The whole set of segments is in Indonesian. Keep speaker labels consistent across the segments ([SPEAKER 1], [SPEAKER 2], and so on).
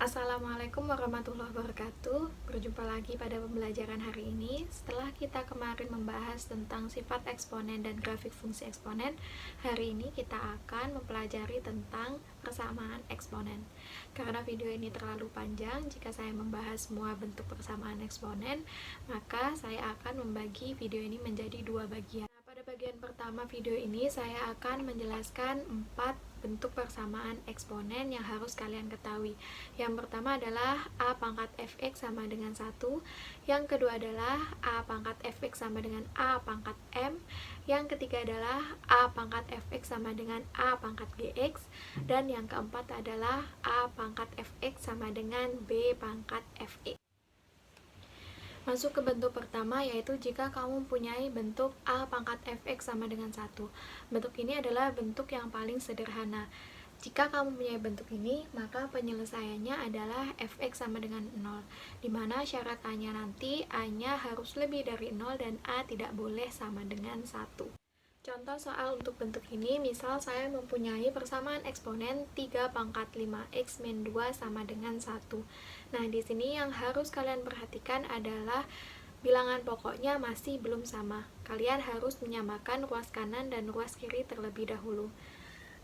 [SPEAKER 1] Assalamualaikum warahmatullahi wabarakatuh. Berjumpa lagi pada pembelajaran hari ini. Setelah kita kemarin membahas tentang sifat eksponen dan grafik fungsi eksponen, hari ini kita akan mempelajari tentang persamaan eksponen. Karena video ini terlalu panjang, jika saya membahas semua bentuk persamaan eksponen, maka saya akan membagi video ini menjadi dua bagian. Pada bagian pertama video ini saya akan menjelaskan 4 bentuk persamaan eksponen yang harus kalian ketahui. Yang pertama adalah A pangkat fx sama dengan 1. Yang kedua adalah A pangkat fx sama dengan A pangkat m. Yang ketiga adalah A pangkat fx sama dengan A pangkat gx. Dan yang keempat adalah A pangkat fx sama dengan B pangkat fx. Masuk ke bentuk pertama, yaitu jika kamu mempunyai bentuk A pangkat fx sama dengan 1. Bentuk ini adalah bentuk yang paling sederhana. Jika kamu mempunyai bentuk ini, maka penyelesaiannya adalah fx sama dengan 0, dimana syarat A-nya nanti A-nya harus lebih dari 0 dan A tidak boleh sama dengan 1. Contoh soal untuk bentuk ini, misal saya mempunyai persamaan eksponen 3 pangkat 5x min 2 sama dengan 1. Nah, di sini yang harus kalian perhatikan adalah bilangan pokoknya masih belum sama. Kalian harus menyamakan ruas kanan dan ruas kiri terlebih dahulu.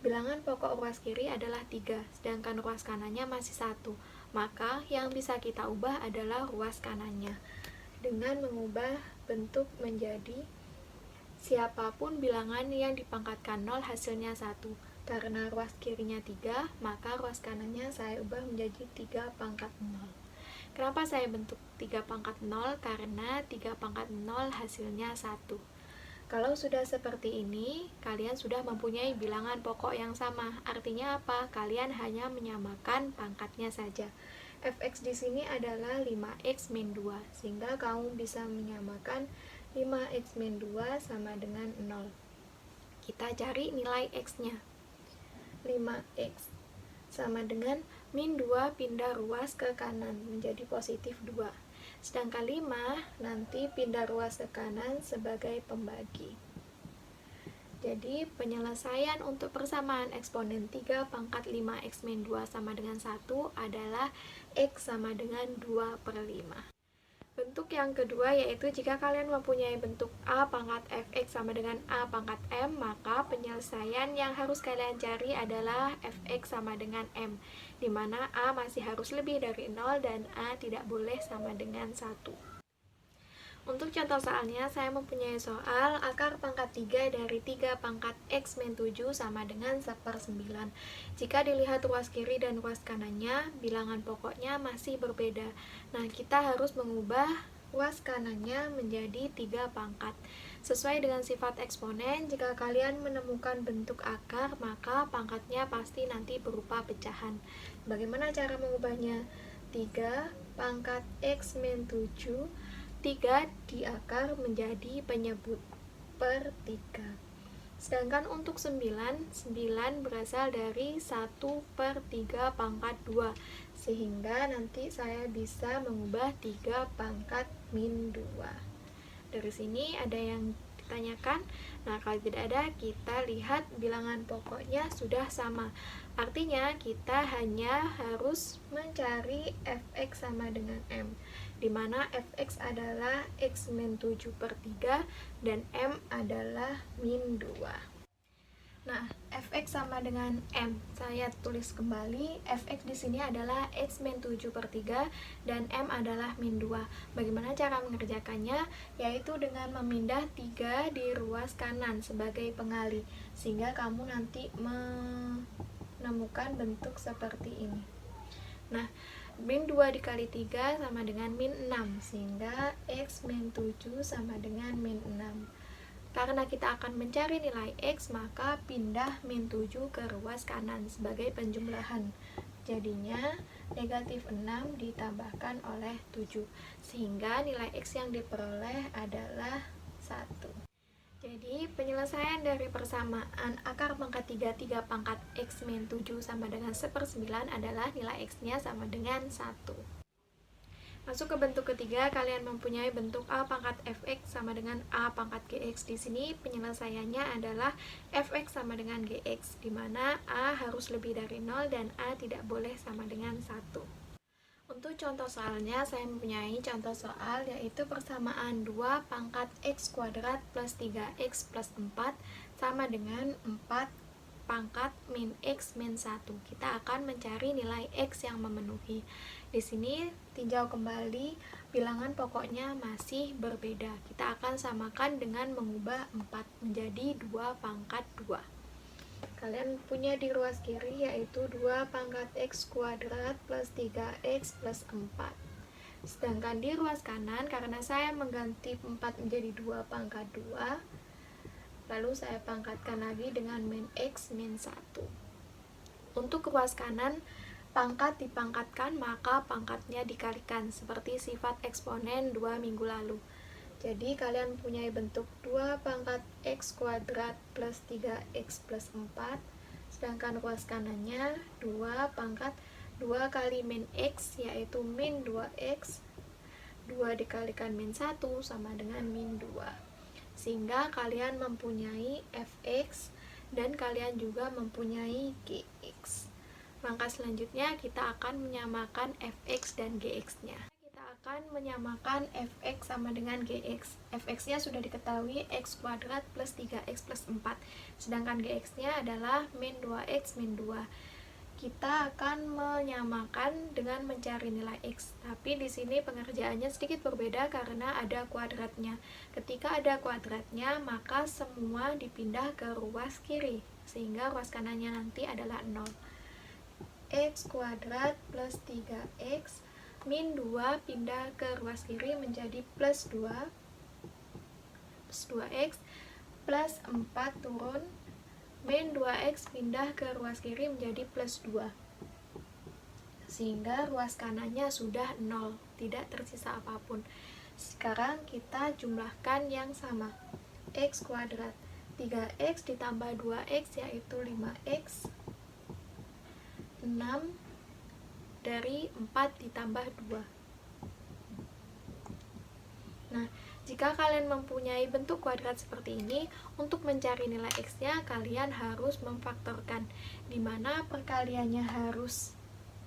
[SPEAKER 1] Bilangan pokok ruas kiri adalah 3, sedangkan ruas kanannya masih 1. Maka yang bisa kita ubah adalah ruas kanannya dengan mengubah bentuk menjadi siapapun bilangan yang dipangkatkan 0 hasilnya 1. Karena ruas kirinya 3, maka ruas kanannya saya ubah menjadi 3 pangkat 0. Kenapa saya bentuk 3 pangkat 0? Karena 3 pangkat 0 hasilnya 1. Kalau sudah seperti ini, kalian sudah mempunyai bilangan pokok yang sama. Artinya apa? Kalian hanya menyamakan pangkatnya saja. Fx di sini adalah 5x min 2, sehingga kamu bisa menyamakan 5x min 2 sama dengan 0. Kita cari nilai x-nya. 5x sama dengan min 2 pindah ruas ke kanan menjadi positif 2. Sedangkan 5 nanti pindah ruas ke kanan sebagai pembagi. Jadi penyelesaian untuk persamaan eksponen 3 pangkat 5x min 2 sama dengan 1 adalah x sama dengan 2 per 5. Bentuk yang kedua yaitu jika kalian mempunyai bentuk A pangkat fx sama dengan A pangkat m, maka penyelesaian yang harus kalian cari adalah fx sama dengan m, dimana A masih harus lebih dari 0 dan A tidak boleh sama dengan 1. Untuk contoh soalnya, saya mempunyai soal akar pangkat 3 dari 3 pangkat x min 7 sama dengan 1/9. Jika dilihat ruas kiri dan ruas kanannya, bilangan pokoknya masih berbeda. Nah, kita harus mengubah ruas kanannya menjadi 3 pangkat. Sesuai dengan sifat eksponen, jika kalian menemukan bentuk akar, maka pangkatnya pasti nanti berupa pecahan. Bagaimana cara mengubahnya? 3 pangkat x min 7, 3 diakar menjadi penyebut per 3. Sedangkan untuk 9 berasal dari 1/3 pangkat 2, sehingga nanti saya bisa mengubah 3 pangkat min 2. Dari sini ada yang ditanyakan? Nah, kalau tidak ada, kita lihat bilangan pokoknya sudah sama. Artinya kita hanya harus mencari fx sama dengan m, dimana fx adalah x min 7/3 dan m adalah min 2. Nah, fx sama dengan m. Saya tulis kembali, fx di sini adalah x min 7/3 dan m adalah min 2. Bagaimana cara mengerjakannya? Yaitu dengan memindah 3 di ruas kanan sebagai pengali, sehingga kamu nanti menemukan bentuk seperti ini. Nah, min 2 dikali 3 sama dengan min 6, sehingga x min 7 sama dengan min 6. Karena kita akan mencari nilai x, maka pindah min 7 ke ruas kanan sebagai penjumlahan. Jadinya negatif 6 ditambahkan oleh 7, sehingga nilai x yang diperoleh adalah 1. Jadi penyelesaian dari persamaan akar pangkat 3 pangkat x min 7 sama dengan 1/9 adalah nilai x-nya sama dengan 1. Masuk ke bentuk ketiga, kalian mempunyai bentuk A pangkat fx sama dengan A pangkat gx. Di sini penyelesaiannya adalah fx sama dengan gx, di mana A harus lebih dari 0 dan A tidak boleh sama dengan 1. Untuk contoh soalnya, saya mempunyai contoh soal yaitu persamaan 2 pangkat x kuadrat plus 3x plus 4 sama dengan 4 pangkat min x min 1. Kita akan mencari nilai x yang memenuhi. Di sini tinjau kembali, bilangan pokoknya masih berbeda. Kita akan samakan dengan mengubah 4 menjadi 2 pangkat 2. Kalian punya di ruas kiri yaitu 2 pangkat x kuadrat plus 3x plus 4. Sedangkan di ruas kanan, karena saya mengganti 4 menjadi 2 pangkat 2, lalu saya pangkatkan lagi dengan min x min 1. Untuk ruas kanan, pangkat dipangkatkan maka pangkatnya dikalikan, seperti sifat eksponen 2 minggu lalu. Jadi kalian punya bentuk 2 pangkat x kuadrat plus 3x plus 4, sedangkan ruas kanannya 2 pangkat 2 kali min x, yaitu min 2x, 2 dikalikan min 1 sama dengan min 2. Sehingga kalian mempunyai fx dan kalian juga mempunyai gx. Langkah selanjutnya kita akan menyamakan fx dan gx-nya. Akan menyamakan fx sama dengan gx. Fx-nya sudah diketahui x kuadrat plus 3x plus 4, sedangkan gx-nya adalah min 2x min 2. Kita akan menyamakan dengan mencari nilai x, tapi di sini pengerjaannya sedikit berbeda karena ada kuadratnya. Ketika ada kuadratnya, maka semua dipindah ke ruas kiri, sehingga ruas kanannya nanti adalah 0. X kuadrat plus 3x min 2 pindah ke ruas kiri menjadi plus 2x plus 4 turun, min 2x pindah ke ruas kiri menjadi plus 2, sehingga ruas kanannya sudah 0, tidak tersisa apapun. Sekarang kita jumlahkan yang sama. X kuadrat 3x ditambah 2x yaitu 5x, 6 dari 4 ditambah 2. Nah, jika kalian mempunyai bentuk kuadrat seperti ini, untuk mencari nilai x-nya kalian harus memfaktorkan, di mana perkaliannya harus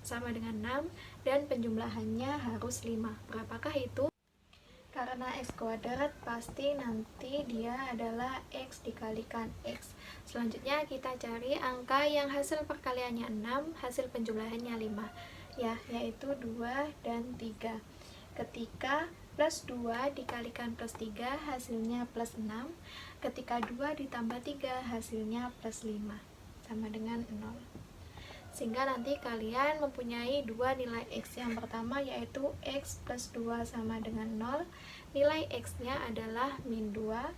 [SPEAKER 1] sama dengan 6 dan penjumlahannya harus 5. Berapakah itu? Karena x kuadrat pasti nanti dia adalah x dikalikan x. Selanjutnya kita cari angka yang hasil perkaliannya 6, hasil penjumlahannya 5. Ya, yaitu 2 dan 3. Ketika plus 2 dikalikan plus 3 hasilnya plus 6, ketika 2 ditambah 3 hasilnya plus 5, sama dengan 0. Sehingga nanti kalian mempunyai dua nilai x. Yang pertama yaitu x plus 2 sama dengan 0, nilai x-nya adalah min 2.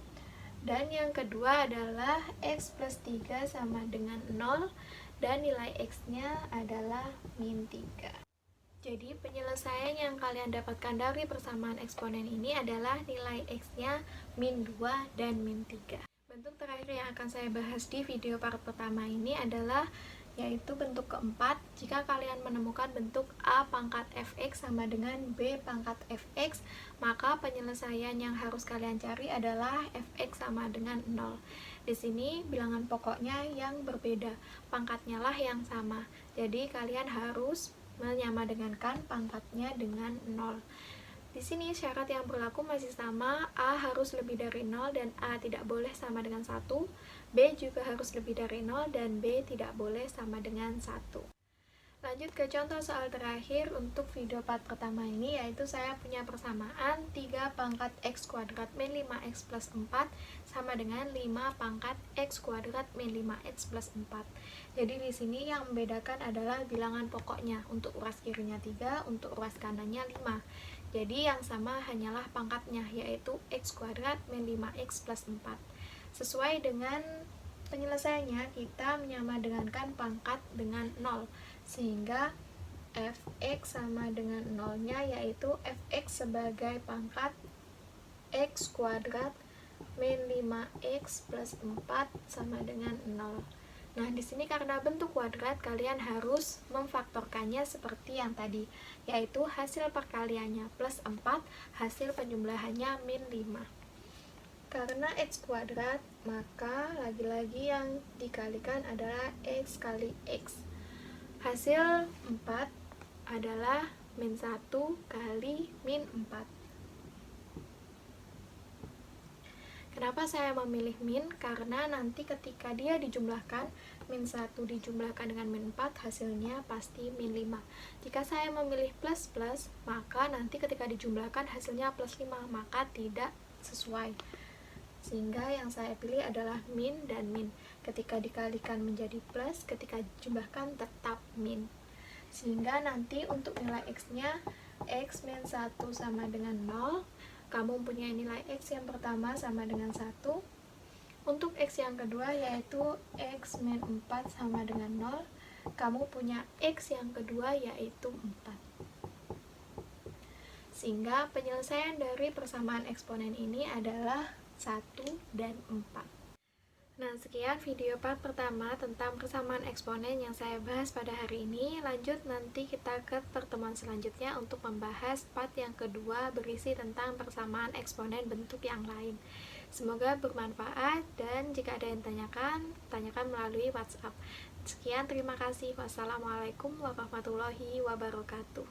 [SPEAKER 1] Dan yang kedua adalah x plus 3 sama dengan 0, dan nilai x-nya adalah min 3. Jadi penyelesaian yang kalian dapatkan dari persamaan eksponen ini adalah nilai x-nya min 2 dan min 3. Bentuk terakhir yang akan saya bahas di video part pertama ini adalah yaitu bentuk keempat. Jika kalian menemukan bentuk a pangkat fx sama dengan b pangkat fx, maka penyelesaian yang harus kalian cari adalah fx sama dengan 0. Di sini bilangan pokoknya yang berbeda, pangkatnya lah yang sama. Jadi kalian harus menyamadengankan pangkatnya dengan 0. Di sini syarat yang berlaku masih sama, A harus lebih dari 0 dan A tidak boleh sama dengan 1, B juga harus lebih dari 0 dan B tidak boleh sama dengan 1. Lanjut ke contoh soal terakhir untuk video part pertama ini, yaitu saya punya persamaan 3 pangkat x kuadrat min 5x plus 4 sama dengan 5 pangkat x kuadrat min 5x plus 4. Jadi di sini yang membedakan adalah bilangan pokoknya. Untuk ruas kirinya 3, untuk ruas kanannya 5. Jadi yang sama hanyalah pangkatnya, yaitu x kuadrat min 5x plus 4. Sesuai dengan penyelesaiannya, kita menyamadengankan pangkat dengan 0. Sehingga fx sama dengan 0-nya, yaitu fx sebagai pangkat x kuadrat min 5x plus 4 sama dengan 0. Nah, di sini karena bentuk kuadrat, kalian harus memfaktorkannya seperti yang tadi, yaitu hasil perkaliannya plus 4, hasil penjumlahannya min 5. Karena x kuadrat, maka lagi-lagi yang dikalikan adalah x kali x. Hasil 4 adalah min 1 kali min 4. Kenapa saya memilih min? Karena nanti ketika dia dijumlahkan, min 1 dijumlahkan dengan min 4, hasilnya pasti min 5. Jika saya memilih plus, maka nanti ketika dijumlahkan hasilnya plus 5, maka tidak sesuai. Sehingga yang saya pilih adalah min dan min. Ketika dikalikan menjadi plus, ketika dijumlahkan tetap min. Sehingga nanti untuk nilai x-nya, x min 1 sama dengan 0. Kamu mempunyai nilai x yang pertama sama dengan 1. Untuk x yang kedua yaitu x min 4 sama dengan 0. Kamu punya x yang kedua yaitu 4. Sehingga penyelesaian dari persamaan eksponen ini adalah 1 dan 4. Nah, sekian video part pertama tentang persamaan eksponen yang saya bahas pada hari ini. Lanjut nanti kita ke pertemuan selanjutnya untuk membahas part yang kedua berisi tentang persamaan eksponen bentuk yang lain. Semoga bermanfaat dan jika ada yang tanyakan melalui WhatsApp. Sekian, terima kasih. Wassalamualaikum warahmatullahi wabarakatuh.